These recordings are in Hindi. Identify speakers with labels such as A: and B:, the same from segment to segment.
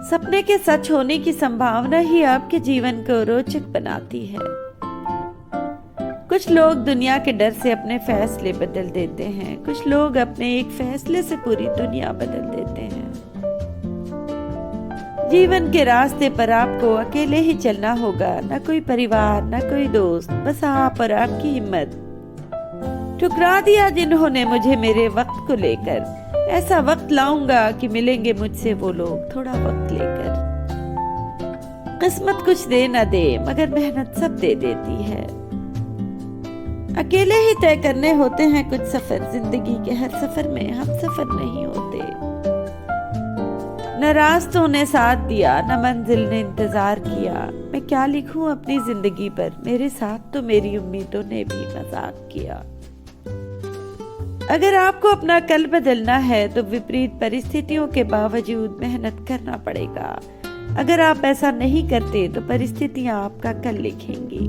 A: सपने के सच होने की संभावना ही आपके जीवन को रोचक बनाती है। कुछ लोग दुनिया के डर से अपने फैसले बदल देते हैं, कुछ लोग अपने एक फैसले से पूरी दुनिया बदल देते हैं। जीवन के रास्ते पर आपको अकेले ही चलना होगा, न कोई परिवार, न कोई दोस्त, बस आप और आपकी हिम्मत। ठुकरा दिया जिन्होंने मुझे मेरे वक्त को लेकर, ऐसा वक्त लाऊंगा कि मिलेंगे मुझसे वो लोग थोड़ा वक्त लेकर। किस्मत कुछ दे न दे मगर मेहनत सब दे देती है। अकेले ही तय करने होते हैं कुछ सफर, जिंदगी के हर सफर में हम सफर नहीं होते। न रास्तों ने साथ दिया, न मंजिल ने इंतजार किया। मैं क्या लिखूं अपनी जिंदगी पर, मेरे साथ तो मेरी उम्मीदों ने भी मजाक किया। अगर आपको अपना कल बदलना है तो विपरीत परिस्थितियों के बावजूद मेहनत करना पड़ेगा। अगर आप ऐसा नहीं करते तो परिस्थितियां आपका कल लिखेंगी।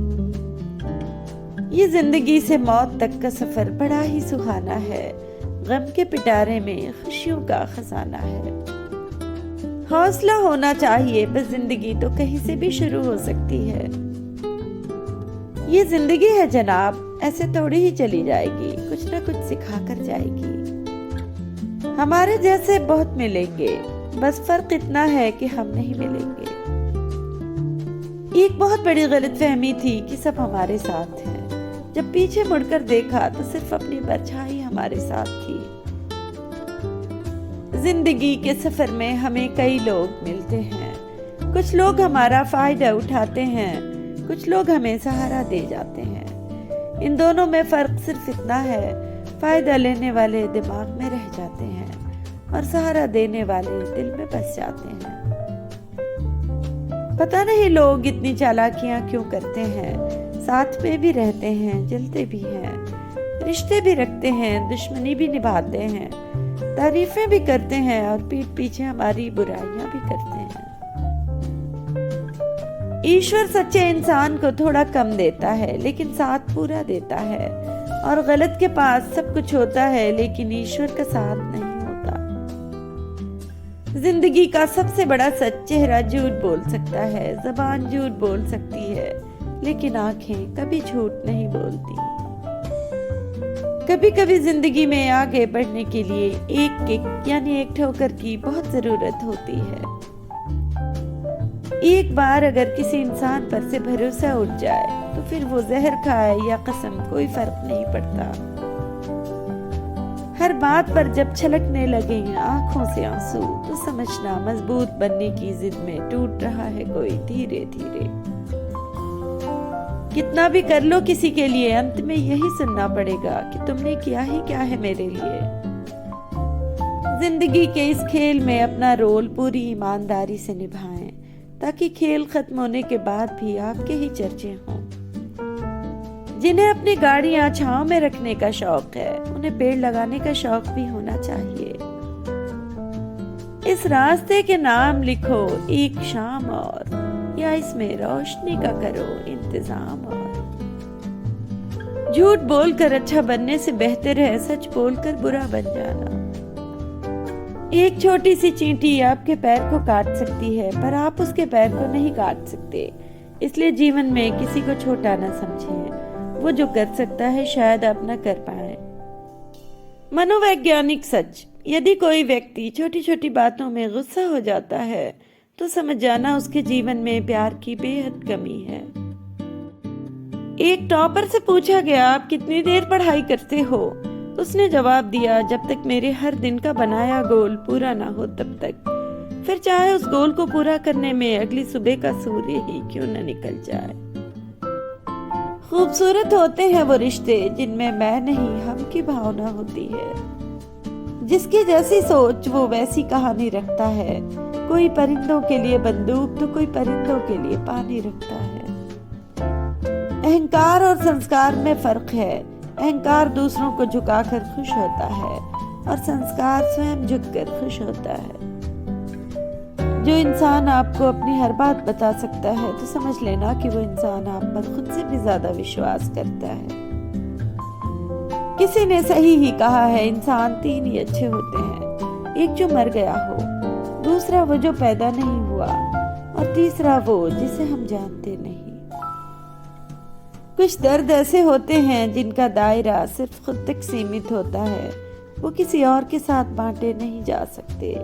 A: ये जिंदगी से मौत तक का सफर बड़ा ही सुहाना है। गम के पिटारे में खुशियों का खजाना है। हौसला होना चाहिए, बस जिंदगी तो कहीं से भी शुरू हो सकती है। ये जिंदगी है जनाब, ऐसे थोड़ी ही चली जाएगी, कुछ ना कुछ सिखा कर जाएगी। हमारे जैसे बहुत मिलेंगे, बस फर्क इतना है कि हम नहीं मिलेंगे। एक बहुत बड़ी गलतफहमी थी कि सब हमारे साथ हैं। जब पीछे मुड़कर देखा तो सिर्फ अपनी परछाई हमारे साथ थी। जिंदगी के सफर में हमें कई लोग मिलते हैं। कुछ लोग हमारा फायदा उठाते हैं, कुछ लोग हमें सहारा दे जाते हैं। इन दोनों में फर्क सिर्फ इतना है, फायदा लेने वाले दिमाग में रह जाते हैं और सहारा देने वाले दिल में बस जाते हैं। पता नहीं लोग इतनी चालाकियां क्यों करते हैं। साथ में भी रहते हैं, जलते भी हैं, रिश्ते भी रखते हैं, दुश्मनी भी निभाते हैं, तारीफें भी करते हैं और पीठ पीछे हमारी बुराइयां भी करते हैं। ईश्वर सच्चे इंसान को थोड़ा कम देता है लेकिन साथ पूरा देता है, और गलत के पास सब कुछ होता है लेकिन ईश्वर का साथ नहीं होता। जिंदगी का सबसे बड़ा सच, चेहरा झूठ बोल सकता है, जबान झूठ बोल सकती है, लेकिन आंखें कभी झूठ नहीं बोलती। कभी कभी जिंदगी में आगे बढ़ने के लिए एक किक यानी एक ठोकर की बहुत जरूरत होती है। एक बार अगर किसी इंसान पर से भरोसा उठ जाए तो फिर वो जहर खाए या कसम कोई फर्क नहीं पड़ता। हर बात पर जब छलकने लगे आंखों से आंसू तो समझना मजबूत बनने की जिद में टूट रहा है कोई धीरे धीरे। कितना भी कर लो किसी के लिए, अंत में यही सुनना पड़ेगा कि तुमने किया ही क्या है मेरे लिए। जिंदगी के इस खेल में अपना रोल पूरी ईमानदारी से निभाएं ताकि खेल खत्म होने के बाद भी आपके ही चर्चे हों। जिन्हें अपनी गाड़ियां छांव में रखने का शौक है, उन्हें पेड़ लगाने का शौक भी होना चाहिए। इस रास्ते के नाम लिखो एक शाम और, या इसमें रोशनी का करो इंतजाम और। झूठ बोलकर अच्छा बनने से बेहतर है सच बोलकर बुरा बन जाना। एक छोटी सी चींटी आपके पैर को काट सकती है पर आप उसके पैर को नहीं काट सकते। इसलिए जीवन में किसी को छोटा न समझें। वो जो कर सकता है शायद आप न कर पाए। मनोवैज्ञानिक सच, यदि कोई व्यक्ति छोटी छोटी बातों में गुस्सा हो जाता है तो समझ जाना उसके जीवन में प्यार की बेहद कमी है। एक टॉपर से पूछा गया, आप कितनी देर पढ़ाई करते हो? उसने जवाब दिया, जब तक मेरे हर दिन का बनाया गोल पूरा ना हो तब तक। फिर चाहे उस गोल को पूरा करने में अगली सुबह का सूर्य ही क्यों न निकल जाए। खूबसूरत होते हैं वो रिश्ते जिनमें मैं नहीं हम की भावना होती है। जिसकी जैसी सोच वो वैसी कहानी रखता है। कोई परिंदों के लिए बंदूक तो कोई परिंदों के लिए पानी रखता है। अहंकार और संस्कार में फर्क है। अहंकार दूसरों को झुकाकर खुश होता है और संस्कार स्वयं झुककर खुश होता है। जो इंसान आपको अपनी हर बात बता सकता है तो समझ लेना कि वो इंसान आप पर खुद से भी ज्यादा विश्वास करता है। किसी ने सही ही कहा है, इंसान तीन ही अच्छे होते हैं, एक जो मर गया हो, दूसरा वो जो पैदा नहीं हुआ, और तीसरा वो जिसे हम जानते नहीं। कुछ दर्द ऐसे होते हैं जिनका दायरा सिर्फ खुद तक सीमित होता है, वो किसी और के साथ बांटे नहीं जा सकते।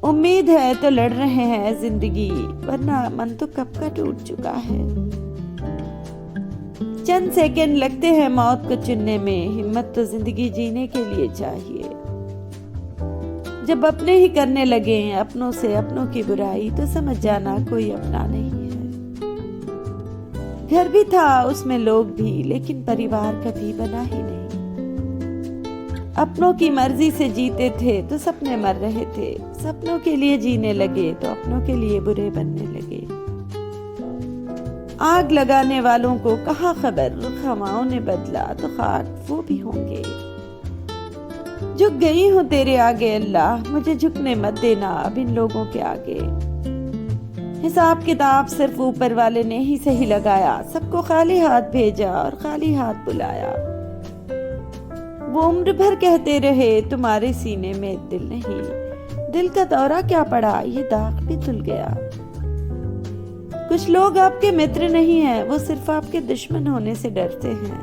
A: उम्मीद है तो लड़ रहे हैं जिंदगी, वरना मन तो कब का टूट चुका है। चंद सेकंड लगते हैं मौत को चुनने में, हिम्मत तो जिंदगी जीने के लिए चाहिए। जब अपने ही करने लगे अपनों से अपनों की बुराई, तो समझ जाना कोई अपना नहीं है। घर भी था, उसमें लोग भी, लेकिन परिवार कभी बना ही नहीं। अपनों की मर्जी से जीते थे तो सपने मर रहे थे, सपनों के लिए जीने लगे तो अपनों के लिए बुरे बनने लगे। आग लगाने वालों को कहाँ खबर, रुख हवाओं ने बदला तो खाक वो भी होंगे। झुक गई हूँ तेरे आगे अल्लाह, मुझे झुकने मत देना अब इन लोगों के आगे। हिसाब किताब सिर्फ ऊपर वाले ने ही सही लगाया, सबको खाली हाथ भेजा और खाली हाथ बुलाया। वो उम्र भर कहते रहे तुम्हारे सीने में दिल नहीं, दिल का दौरा क्या पड़ा, ये दाग भी धुल गया। कुछ लोग आपके मित्र नहीं हैं, वो सिर्फ आपके दुश्मन होने से डरते हैं।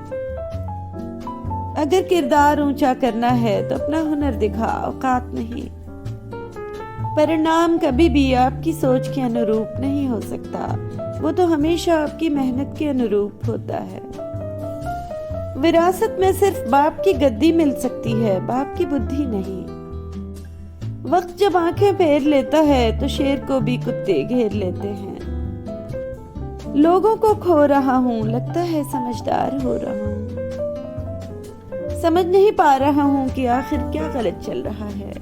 A: अगर किरदार ऊंचा करना है तो अपना हुनर दिखा, औकात नहीं। परिणाम कभी भी आपकी सोच के अनुरूप नहीं हो सकता, वो तो हमेशा आपकी मेहनत के अनुरूप होता है। विरासत में सिर्फ बाप की गद्दी मिल सकती है, बाप की बुद्धि नहीं। वक्त जब आंखें फेर लेता है तो शेर को भी कुत्ते घेर लेते हैं। लोगों को खो रहा हूँ, लगता है समझदार हो रहा हूँ। समझ नहीं पा रहा हूँ कि आखिर क्या गलत चल रहा है,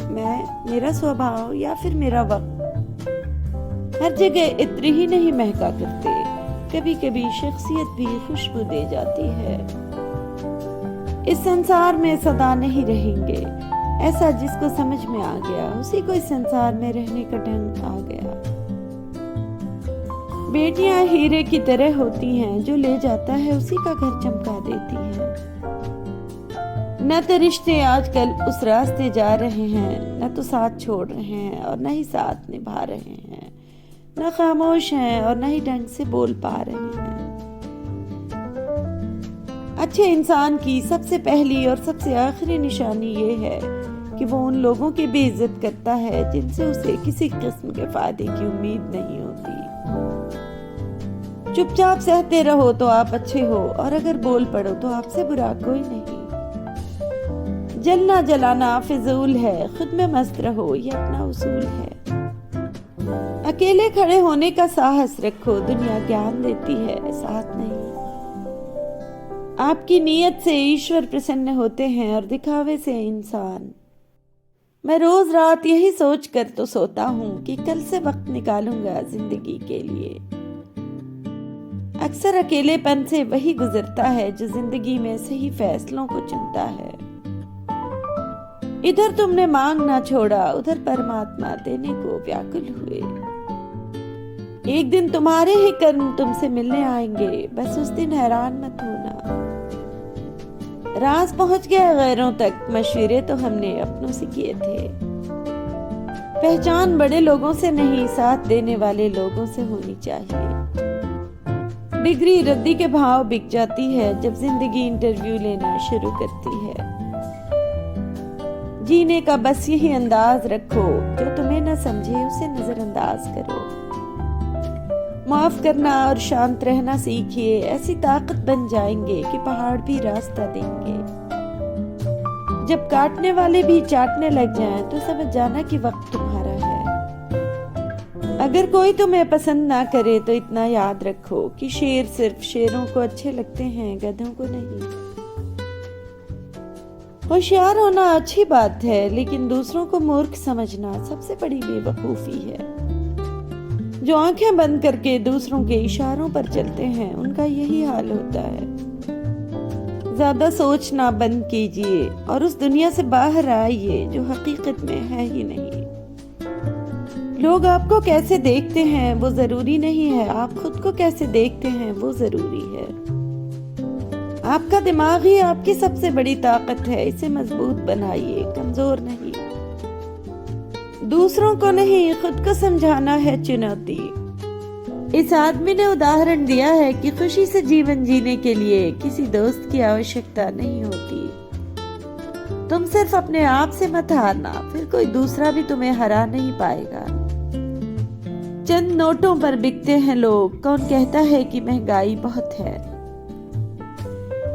A: मैं, मेरा स्वभाव या फिर मेरा वक्त। हर जगह इत्र ही नहीं महका करते, कभी कभी शख्सियत भी खुशबू दे जाती है। इस संसार में सदा नहीं रहेंगे, ऐसा जिसको समझ में आ गया उसी को इस संसार में रहने का ढंग आ गया। बेटियां हीरे की तरह होती हैं, जो ले जाता है उसी का घर चमका देती हैं। न तो रिश्ते आजकल उस रास्ते जा रहे हैं, न तो साथ छोड़ रहे हैं और न ही साथ निभा रहे हैं, न खामोश हैं और न ही ढंग से बोल पा रहे हैं। अच्छे इंसान की सबसे पहली और सबसे आखिरी निशानी ये है कि वो उन लोगों की बेइज्जत करता है जिनसे उसे किसी किस्म के फायदे की उम्मीद नहीं होती। चुपचाप सहते रहो तो आप अच्छे हो, और अगर बोल पड़ो तो आपसे बुरा कोई नहीं। जलना जलाना फिजूल है, खुद में मस्त रहो ये अपना उसूल है। अकेले खड़े होने का साहस रखो, दुनिया ज्ञान देती है साथ नहीं। आपकी नीयत से ईश्वर प्रसन्न होते हैं और दिखावे से इंसान। मैं रोज रात यही सोच कर तो सोता हूँ कि कल से वक्त निकालूंगा जिंदगी के लिए। अक्सर अकेलेपन से वही गुजरता है जो जिंदगी में सही फैसलों को चुनता है। इधर तुमने मांग ना छोड़ा, उधर परमात्मा देने को व्याकुल हुए। एक दिन तुम्हारे ही कर्म तुमसे मिलने आएंगे, बस उस दिन हैरान मत होना। राज पहुंच गया गैरों तक, मशवरे तो हमने अपनों से किए थे। पहचान बड़े लोगों से नहीं, साथ देने वाले लोगों से होनी चाहिए। डिग्री रद्दी के भाव बिक जाती है जब जिंदगी इंटरव्यू लेना शुरू करती है। जीने का बस यही अंदाज रखो, जो तुम्हें न समझे उसे नजरअंदाज करो। माफ करना और शांत रहना सीखिए, ऐसी ताकत बन जाएंगे कि पहाड़ भी रास्ता देंगे। जब काटने वाले भी चाटने लग जाएं, तो समझ जाना कि वक्त तुम्हारा है। अगर कोई तुम्हें पसंद ना करे तो इतना याद रखो कि शेर सिर्फ शेरों को अच्छे लगते हैं, गधों को नहीं। होशियार होना अच्छी बात है, लेकिन दूसरों को मूर्ख समझना सबसे बड़ी बेवकूफी है। जो आंखें बंद करके दूसरों के इशारों पर चलते हैं, उनका यही हाल होता है। ज्यादा सोचना बंद कीजिए और उस दुनिया से बाहर आइए जो हकीकत में है ही नहीं। लोग आपको कैसे देखते हैं वो जरूरी नहीं है, आप खुद को कैसे देखते हैं वो जरूरी है। आपका दिमाग ही आपकी सबसे बड़ी ताकत है, इसे मजबूत बनाइए, कमजोर नहीं। दूसरों को नहीं, खुद को समझाना है चुनौती। इस आदमी ने उदाहरण दिया है कि खुशी से जीवन जीने के लिए किसी दोस्त की आवश्यकता नहीं होती। तुम सिर्फ अपने आप से मत हारना, फिर कोई दूसरा भी तुम्हें हरा नहीं पाएगा। चंद नोटों पर बिकते हैं लोग, कौन कहता है कि महंगाई बहुत है।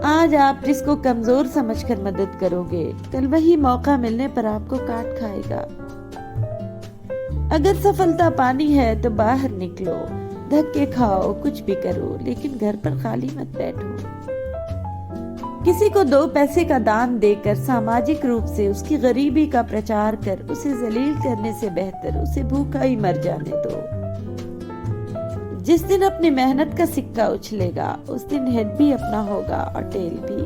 A: आज आप जिसको कमजोर समझकर मदद करोगे, कल वही मौका मिलने पर आपको काट खाएगा। अगर सफलता पानी है तो बाहर निकलो, धक्के खाओ, कुछ भी करो, लेकिन घर पर खाली मत बैठो। किसी को 2 पैसे का दान देकर सामाजिक रूप से उसकी गरीबी का प्रचार कर उसे जलील करने से बेहतर उसे भूखा ही मर जाने दो। जिस दिन अपनी मेहनत का सिक्का उछलेगा, उस दिन हेड भी अपना होगा और टेल भी।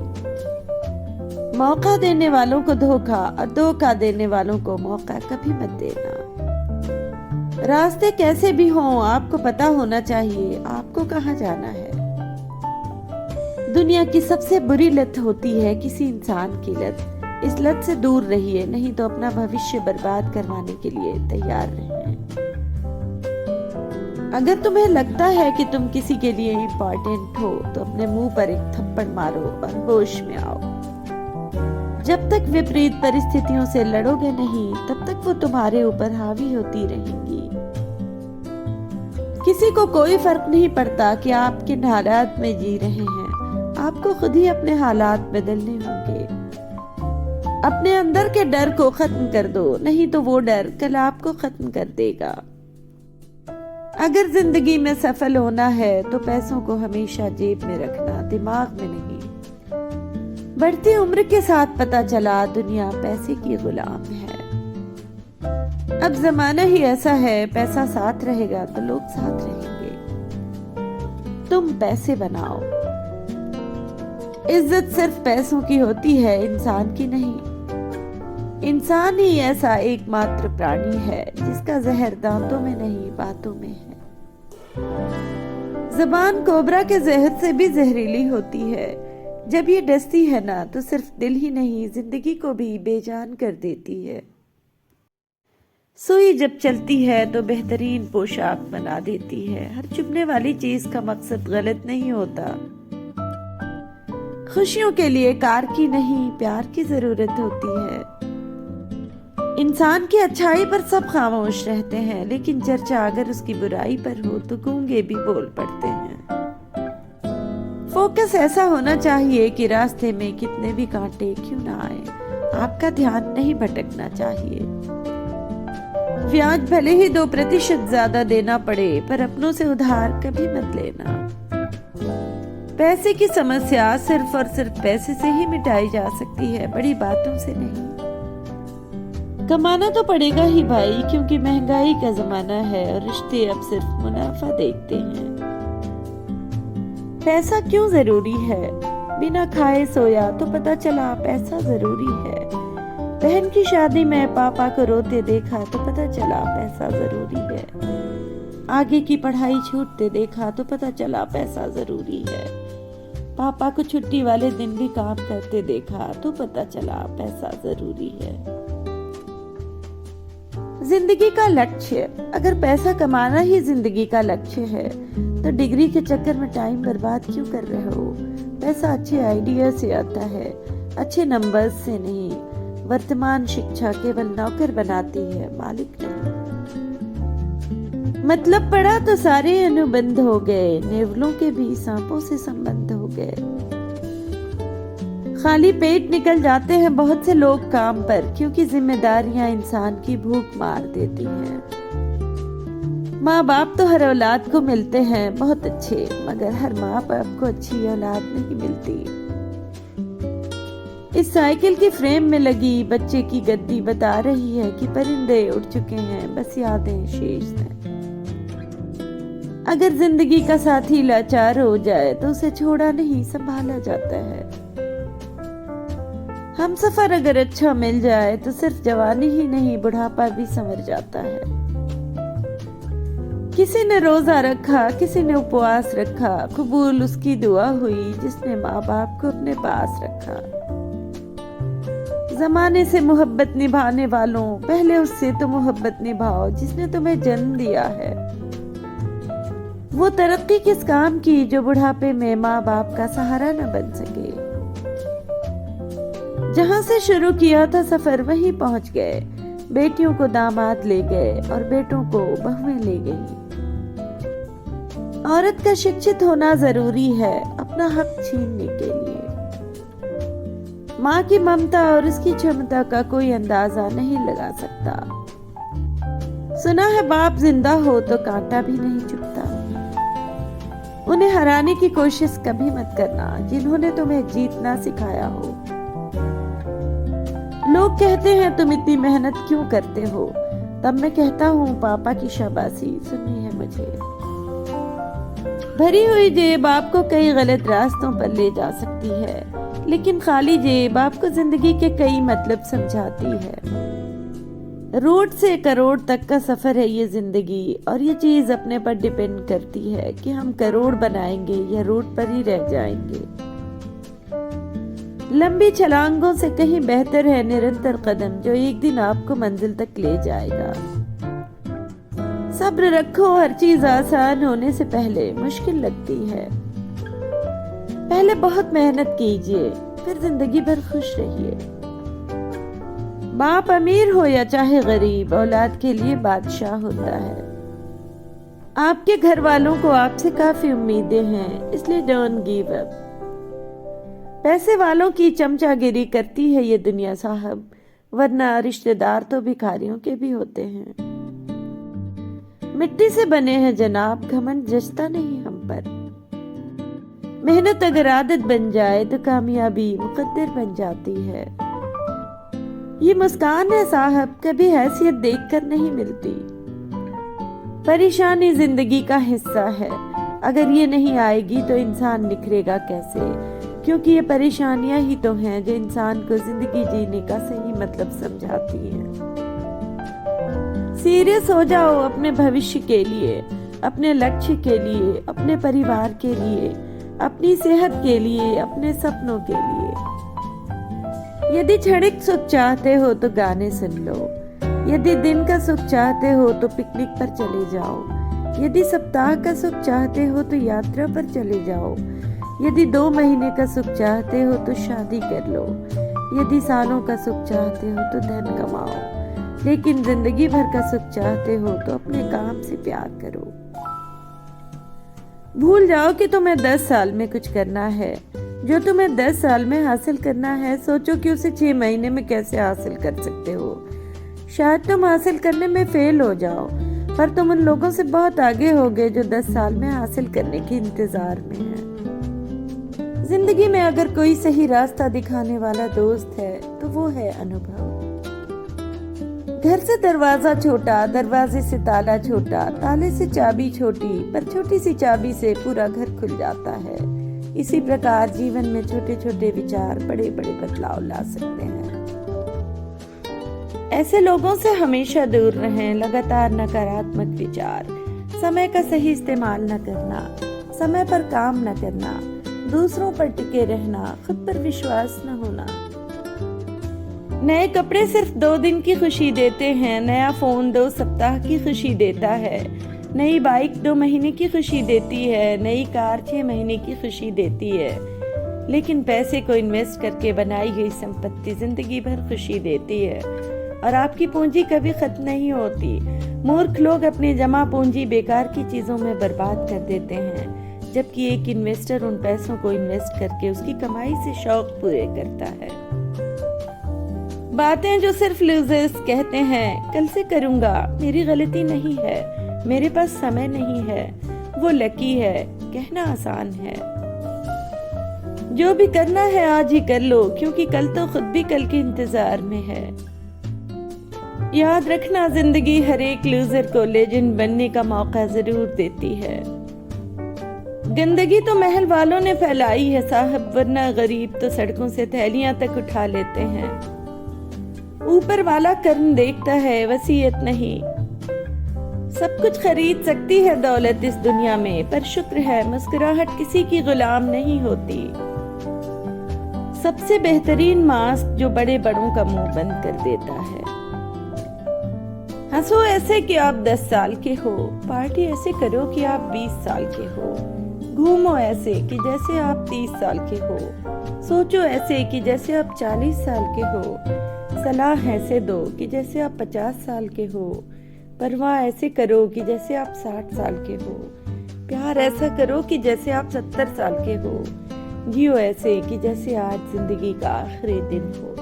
A: मौका देने वालों को धोखा और धोखा देने वालों को मौका कभी मत देना। रास्ते कैसे भी हों, आपको पता होना चाहिए आपको कहाँ जाना है। दुनिया की सबसे बुरी लत होती है किसी इंसान की लत। इस लत से दूर रहिए, नहीं तो अपना भविष्य बर्बाद करवाने के लिए तैयार रहें। अगर तुम्हें लगता है कि तुम किसी के लिए इम्पोर्टेंट हो, तो अपने मुंह पर एक थप्पड़ मारो और होश में आओ। जब तक विपरीत परिस्थितियों से लड़ोगे नहीं, तब तक वो तुम्हारे ऊपर हावी होती रहेंगी। किसी को कोई फर्क नहीं पड़ता कि आप किन हालात में जी रहे हैं। आपको खुद ही अपने हालात बदलने होंगे। अपने अंदर के डर को खत्म कर दो, नहीं तो वो डर कल आपको खत्म कर देगा। अगर जिंदगी में सफल होना है तो पैसों को हमेशा जेब में रखना, दिमाग में नहीं। बढ़ती उम्र के साथ पता चला दुनिया पैसे की गुलाम है। अब जमाना ही ऐसा है, पैसा साथ रहेगा तो लोग साथ रहेंगे। तुम पैसे बनाओ। इज्जत सिर्फ पैसों की होती है, इंसान की नहीं। इंसान ही ऐसा एकमात्र प्राणी है जिसका जहर दांतों में नहीं, बातों में है। ज़बान कोबरा के जहर से भी जहरीली होती है। जब ये डसती है ना, तो सिर्फ दिल ही नहीं, जिंदगी को भी बेजान कर देती है। सुई जब चलती है तो बेहतरीन पोशाक बना देती है। हर चुभने वाली चीज का मकसद गलत नहीं होता। खुशियों के लिए कार की नहीं, प्यार की जरूरत होती है। इंसान की अच्छाई पर सब खामोश रहते हैं, लेकिन चर्चा अगर उसकी बुराई पर हो तो गूंगे भी बोल पड़ते हैं। फोकस ऐसा होना चाहिए कि रास्ते में कितने भी कांटे क्यों ना आए, आपका ध्यान नहीं भटकना चाहिए। ब्याज भले ही 2% ज्यादा देना पड़े, पर अपनों से उधार कभी मत लेना। पैसे की समस्या सिर्फ और सिर्फ पैसे से ही मिटाई जा सकती है, बड़ी बातों से नहीं। कमाना तो पड़ेगा ही भाई, क्योंकि महंगाई का जमाना है और रिश्ते अब सिर्फ मुनाफा देखते हैं। पैसा क्यों जरूरी है? बिना खाए सोया तो पता चला पैसा जरूरी है। बहन की शादी में पापा को रोते देखा तो पता चला पैसा जरूरी है। आगे की पढ़ाई छूटते देखा तो पता चला पैसा जरूरी है। पापा को छुट्टी वाले दिन भी काम करते देखा तो पता चला पैसा जरूरी है। जिंदगी का लक्ष्य, अगर पैसा कमाना ही जिंदगी का लक्ष्य है तो डिग्री के चक्कर में टाइम बर्बाद क्यों कर रहे हो? पैसा अच्छे आइडिया से आता है, अच्छे नंबर्स से नहीं। वर्तमान शिक्षा केवल नौकर बनाती है, मालिक नहीं। मतलब पड़ा तो सारे अनुबंध हो गए, नेवलों के भी सांपों से संबंध हो गए। खाली पेट निकल जाते हैं बहुत से लोग काम पर, क्योंकि जिम्मेदारियां इंसान की भूख मार देती हैं। माँ बाप तो हर औलाद को मिलते हैं बहुत अच्छे, मगर हर माँ बाप को अच्छी औलाद नहीं मिलती। इस साइकिल की फ्रेम में लगी बच्चे की गद्दी बता रही है कि परिंदे उड़ चुके हैं, बस यादें शेष हैं। अगर जिंदगी का साथी लाचार हो जाए तो उसे छोड़ा नहीं, संभाला जाता है। हम सफर अगर अच्छा मिल जाए तो सिर्फ जवानी ही नहीं, बुढ़ापा भी संवर जाता है। किसी ने रोजा रखा, किसी ने उपवास रखा, कबूल उसकी दुआ हुई जिसने माँ बाप को अपने पास रखा। जमाने से मोहब्बत निभाने वालों, पहले उससे तो मोहब्बत निभाओ जिसने तुम्हें जन्म दिया है। वो तरक्की किस काम की जो बुढ़ापे में माँ बाप का सहारा न बन सके। जहां से शुरू किया था सफर वहीं पहुंच गए। बेटियों को दामाद ले गए और बेटों को बहुएं ले गई। औरत का शिक्षित होना जरूरी है अपना हक छीनने के लिए। माँ की ममता और उसकी क्षमता का कोई अंदाजा नहीं लगा सकता। सुना है बाप जिंदा हो तो कांटा भी नहीं चुभता। उन्हें हराने की कोशिश कभी मत करना जिन्होंने तुम्हें जीतना सिखाया हो। लोग कहते हैं तुम इतनी मेहनत क्यों करते हो, तब मैं कहता हूँ पापा की शाबाशी सुनी है मुझे। भरी हुई जेब आपको कई गलत रास्तों पर ले जा सकती है, लेकिन खाली जेब आपको जिंदगी के कई मतलब समझाती है। रोड से करोड़ तक का सफर है ये जिंदगी, और ये चीज अपने पर डिपेंड करती है कि हम करोड़ बनाएंगे या रोड पर ही रह जाएंगे। लंबी छलांगों से कहीं बेहतर है निरंतर कदम जो एक दिन आपको मंजिल तक ले जाएगा। सब्र रखो, हर चीज आसान होने से पहले मुश्किल लगती है। पहले बहुत मेहनत कीजिए, फिर जिंदगी भर खुश रहिए। बाप अमीर हो या चाहे गरीब, औलाद के लिए बादशाह होता है। आपके घर वालों को आपसे काफी उम्मीदें हैं, इसलिए डोंट गिव अप। पैसे वालों की चमचागिरी करती है ये दुनिया साहब, वरना रिश्तेदार तो भिखारियों के भी होते हैं। मिट्टी से बने हैं जनाब, घमंड जचता नहीं हम पर। मेहनत अगर आदत बन जाए तो कामयाबी मुकद्दर बन जाती है। ये मुस्कान है साहब, कभी हैसियत देखकर नहीं मिलती। परेशानी जिंदगी का हिस्सा है, अगर ये नहीं आएगी तो इंसान निखरेगा कैसे, क्योंकि ये परेशानियां ही तो हैं जो इंसान को जिंदगी जीने का सही मतलब समझाती हैं। सीरियस हो जाओ अपने भविष्य के लिए, अपने लक्ष्य के लिए, अपने परिवार के लिए, अपनी सेहत के लिए, अपने सपनों के लिए। यदि क्षणिक सुख चाहते हो तो गाने सुन लो, यदि दिन का सुख चाहते हो तो पिकनिक पर चले जाओ, यदि सप्ताह का सुख चाहते हो तो यात्रा पर चले जाओ, यदि 2 महीने का सुख चाहते हो तो शादी कर लो, यदि सालों का सुख चाहते हो तो धन कमाओ, लेकिन जिंदगी भर का सुख चाहते हो तो अपने काम से प्यार करो। भूल जाओ कि तुम्हें 10 साल में कुछ करना है। जो तुम्हें 10 साल में हासिल करना है, सोचो कि उसे 6 महीने में कैसे हासिल कर सकते हो। शायद तुम हासिल करने में फेल हो जाओ, पर तुम उन लोगों से बहुत आगे होगे जो 10 साल में हासिल करने के इंतजार में हैं। जिंदगी में अगर कोई सही रास्ता दिखाने वाला दोस्त है तो वो है अनुभव। घर से दरवाजा छोटा, दरवाजे से ताला छोटा, ताले से चाबी छोटी, पर छोटी सी चाबी से पूरा घर खुल जाता है। इसी प्रकार जीवन में छोटे छोटे विचार बड़े बड़े बदलाव ला सकते हैं। ऐसे लोगों से हमेशा दूर रहें। लगातार नकारात्मक विचार, समय का सही इस्तेमाल न करना, समय पर काम न करना, दूसरों पर टिके रहना, खुद पर विश्वास न होना। नए कपड़े सिर्फ 2 दिन की खुशी देते हैं, नया फोन 2 सप्ताह की खुशी देता है, नई बाइक 2 महीने की खुशी देती है, नई कार 6 महीने की खुशी देती है, लेकिन पैसे को इन्वेस्ट करके बनाई गई संपत्ति जिंदगी भर खुशी देती है। और आपकी पूंजी कभी खत्म नहीं होती। मूर्ख लोग अपनी जमा पूंजी बेकार की चीजों में बर्बाद कर देते हैं, जबकि एक इन्वेस्टर उन पैसों को इन्वेस्ट करके उसकी कमाई से शौक पूरे करता है। बातें जो सिर्फ लूजर्स कहते हैं, कल से करूंगा, मेरी गलती नहीं है, मेरे पास समय नहीं है, वो लकी है, कहना आसान है। जो भी करना है आज ही कर लो, क्योंकि कल तो खुद भी कल के इंतजार में है। याद रखना, जिंदगी हर एक लूजर को लेजेंड बनने का मौका जरूर देती है। गंदगी तो महल वालों ने फैलाई है साहब, वरना गरीब तो सड़कों से थैलियां तक उठा लेते हैं। ऊपर वाला कर्म देखता है, वसीयत नहीं। सब कुछ खरीद सकती है दौलत इस दुनिया में, पर शुक्र है मुस्कुराहट किसी की गुलाम नहीं होती। सबसे बेहतरीन मास्क जो बड़े बड़ों का मुंह बंद कर देता है। हंसो ऐसे कि आप 10 साल के हो, पार्टी ऐसे करो कि आप 20 साल के हो, घूमो ऐसे कि जैसे आप 30 साल के हो, सोचो ऐसे कि जैसे आप 40 साल के हो, सलाह ऐसे दो कि जैसे आप 50 साल के हो, परवाह ऐसे करो कि जैसे आप 60 साल के हो, प्यार ऐसा करो कि जैसे आप 70 साल के हो, जियो ऐसे कि जैसे आज जिंदगी का आखिरी दिन हो।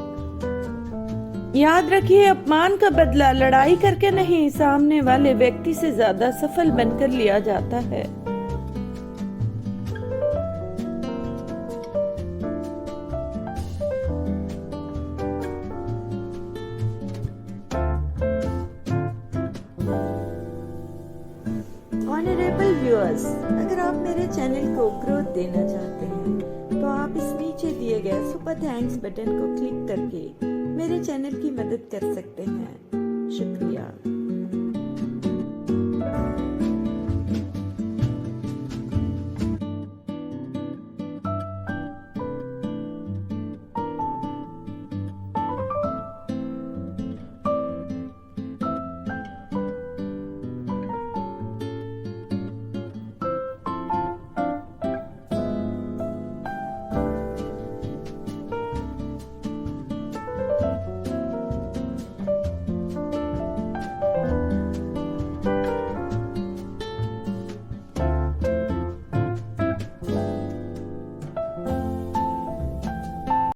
A: याद रखिए, अपमान का बदला लड़ाई करके नहीं, सामने वाले व्यक्ति से ज्यादा सफल बनकर लिया जाता है। ऑनरेबल व्यूअर्स, अगर आप मेरे चैनल को ग्रोथ देना चाहते हैं तो आप इस नीचे दिए गए सुपर थैंक्स बटन को क्लिक करके मेरे चैनल की मदद कर सकते हैं।